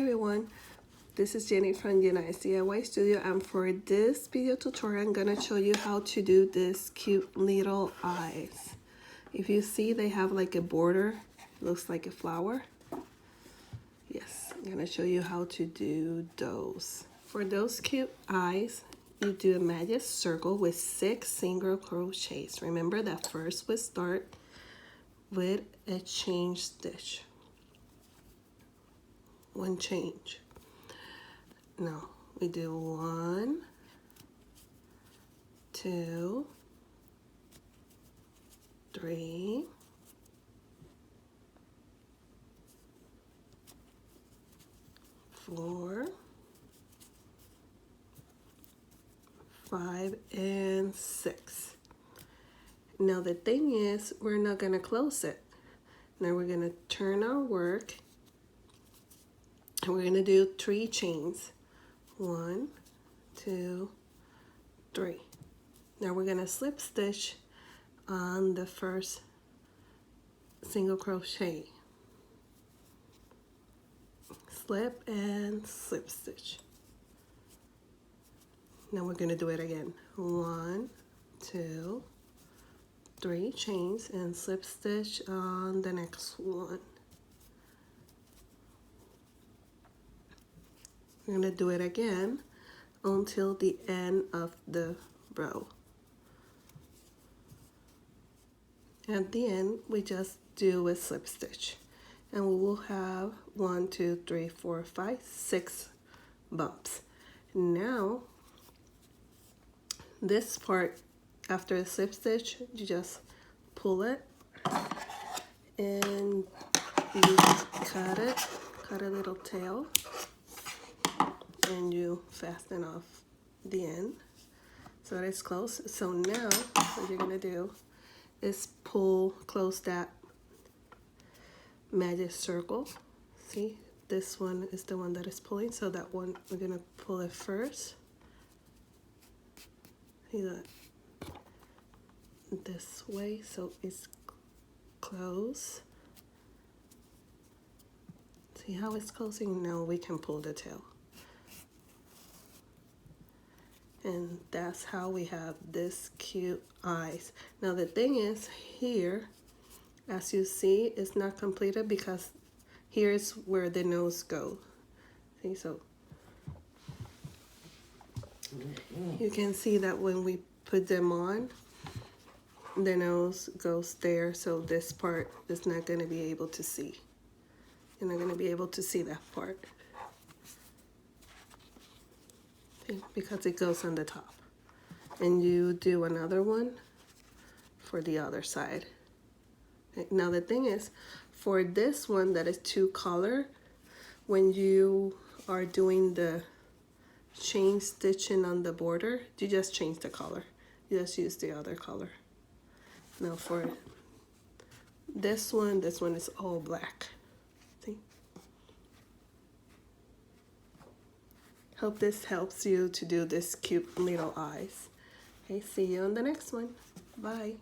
everyone, this is Jenny from Jenny's DIY Studio, and for this video tutorial I'm gonna show you how to do this cute little eyes. If you see, they have like a border, looks like a flower. Yes, I'm gonna show you how to do those. For those cute eyes, you do a magic circle with 6 single crochets. Remember that first we start with a chain stitch. One change. Now we do 1, 2, 3, 4, 5, and 6. Now the thing is, we're not gonna close it. Now we're gonna turn our work. And we're gonna do 3 chains. 1, 2, 3. Now we're gonna slip stitch on the first single crochet. Slip and slip stitch. Now we're gonna do it again. 1, 2, 3 chains and slip stitch on the next one. We're gonna do it again until the end of the row. At the end, we just do a slip stitch, and we will have 1, 2, 3, 4, 5, 6 bumps. Now, this part, after the slip stitch, you just pull it and you cut it, cut a little tail. And you fasten off the end so that it's close. So now what you're gonna do is close that magic circle. See, this one is the one that is pulling, so that one we're gonna pull it first. See that? This way, so it's close. See how it's closing? Now we can pull the tail. And that's how we have this cute eyes. Now the thing is, here, as you see, it's not completed because here's where the nose goes. See, so you can see that when we put them on, the nose goes there, so this part is not going to be able to see. You're not going to be able to see that part, because it goes on the top. And you do another one for the other side. Now the thing is, for this one that is 2 color, when you are doing the chain stitching on the border, you just change the color. You just use the other color. Now for this one is all black. See? Hope this helps you to do this cute little eyes. Okay, see you on the next one. Bye.